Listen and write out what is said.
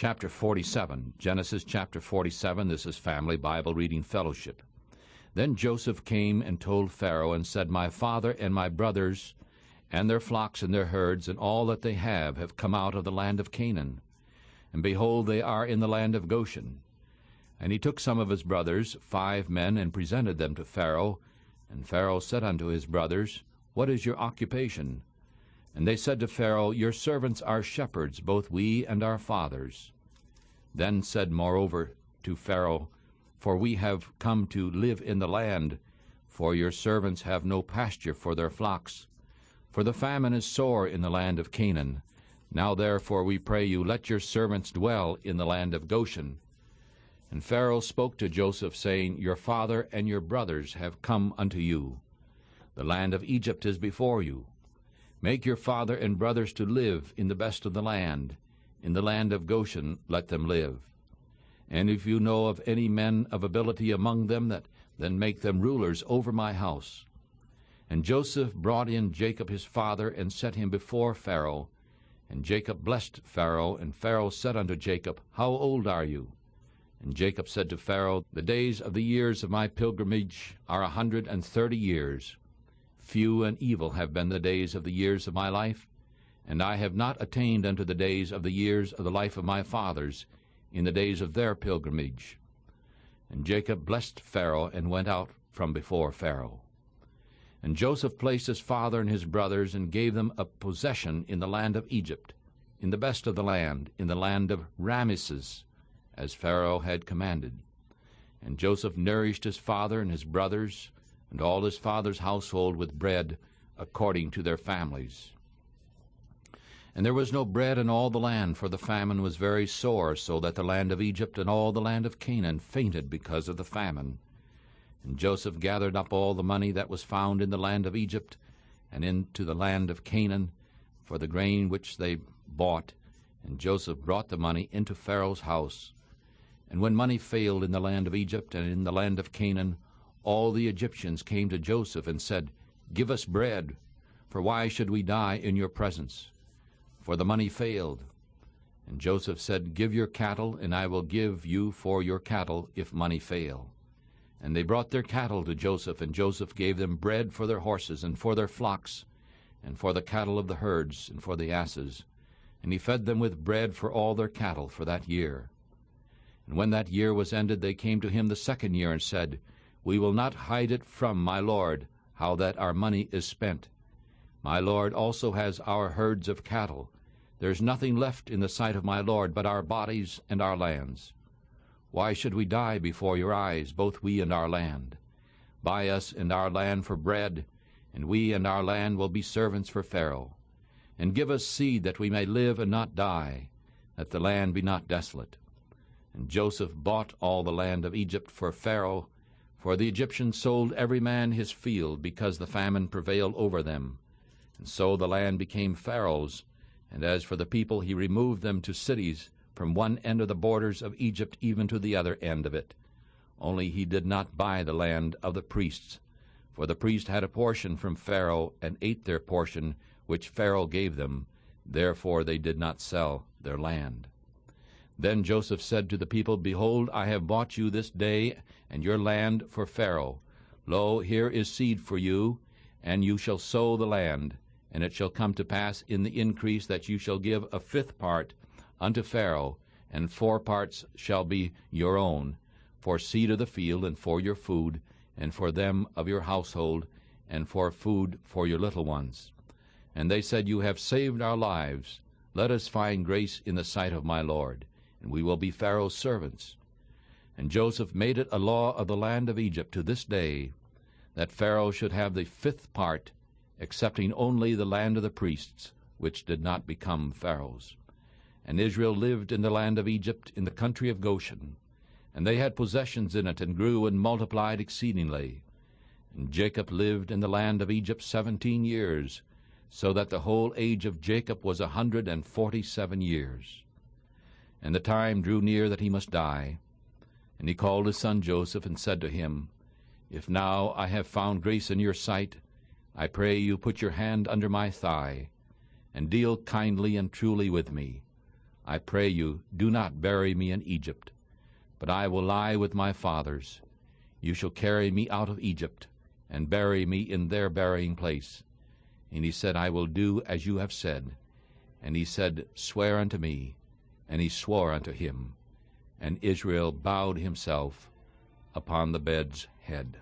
Chapter 47, Genesis chapter 47, this is Family Bible Reading Fellowship. Then Joseph came and told Pharaoh and said, My father and my brothers and their flocks and their herds and all that they have come out of the land of Canaan. And behold, they are in the land of Goshen. And he took some of his brothers, 5 men, and presented them to Pharaoh. And Pharaoh said unto his brothers, What is your occupation? And they said to Pharaoh, Your servants are shepherds, both we and our fathers. Then said moreover to Pharaoh, For we have come to live in the land, for your servants have no pasture for their flocks. For the famine is sore in the land of Canaan. Now therefore we pray you, let your servants dwell in the land of Goshen. And Pharaoh spoke to Joseph, saying, Your father and your brothers have come unto you. The land of Egypt is before you. Make your father and brothers to live in the best of the land. In the land of Goshen let them live. And if you know of any men of ability among them, then make them rulers over my house. And Joseph brought in Jacob his father, and set him before Pharaoh. And Jacob blessed Pharaoh, and Pharaoh said unto Jacob, How old are you? And Jacob said to Pharaoh, The days of the years of my pilgrimage are 130 years. Few and evil have been the days of the years of my life, and I have not attained unto the days of the years of the life of my fathers, in the days of their pilgrimage. And Jacob blessed Pharaoh, and went out from before Pharaoh. And Joseph placed his father and his brothers, and gave them a possession in the land of Egypt, in the best of the land, in the land of Ramesses, as Pharaoh had commanded. And Joseph nourished his father and his brothers, and all his father's household with bread, according to their families. And there was no bread in all the land, for the famine was very sore, so that the land of Egypt and all the land of Canaan fainted because of the famine. And Joseph gathered up all the money that was found in the land of Egypt, and into the land of Canaan, for the grain which they bought. And Joseph brought the money into Pharaoh's house. And when money failed in the land of Egypt and in the land of Canaan, all the Egyptians came to Joseph and said, Give us bread, for why should we die in your presence? For the money failed. And Joseph said, Give your cattle, and I will give you for your cattle if money fail. And they brought their cattle to Joseph, and Joseph gave them bread for their horses, and for their flocks, and for the cattle of the herds, and for the asses. And he fed them with bread for all their cattle for that year. And when that year was ended, they came to him the second year, and said, We will not hide it from my lord, how that our money is spent. My lord also has our herds of cattle. There is nothing left in the sight of my lord but our bodies and our lands. Why should we die before your eyes, both we and our land? Buy us and our land for bread, and we and our land will be servants for Pharaoh. And give us seed that we may live and not die, that the land be not desolate. And Joseph bought all the land of Egypt for Pharaoh, for the Egyptians sold every man his field, because the famine prevailed over them. And so the land became Pharaoh's, and as for the people, he removed them to cities, from one end of the borders of Egypt even to the other end of it. Only he did not buy the land of the priests, for the priest had a portion from Pharaoh, and ate their portion which Pharaoh gave them. Therefore they did not sell their land. Then Joseph said to the people, Behold, I have bought you this day and your land for Pharaoh. Lo, here is seed for you, and you shall sow the land. And it shall come to pass in the increase that you shall give a 5th part unto Pharaoh, and 4 parts shall be your own, for seed of the field, and for your food, and for them of your household, and for food for your little ones. And they said, You have saved our lives. Let us find grace in the sight of my lord, and we will be Pharaoh's servants. And Joseph made it a law of the land of Egypt to this day, that Pharaoh should have the 5th part, excepting only the land of the priests, which did not become Pharaoh's. And Israel lived in the land of Egypt, in the country of Goshen. And they had possessions in it, and grew and multiplied exceedingly. And Jacob lived in the land of Egypt 17 years, so that the whole age of Jacob was 147 years. And the time drew near that he must die. And he called his son Joseph, and said to him, If now I have found grace in your sight, I pray you put your hand under my thigh, and deal kindly and truly with me. I pray you, do not bury me in Egypt, but I will lie with my fathers. You shall carry me out of Egypt, and bury me in their burying place. And he said, I will do as you have said. And he said, Swear unto me. And he swore unto him. And Israel bowed himself upon the bed's head.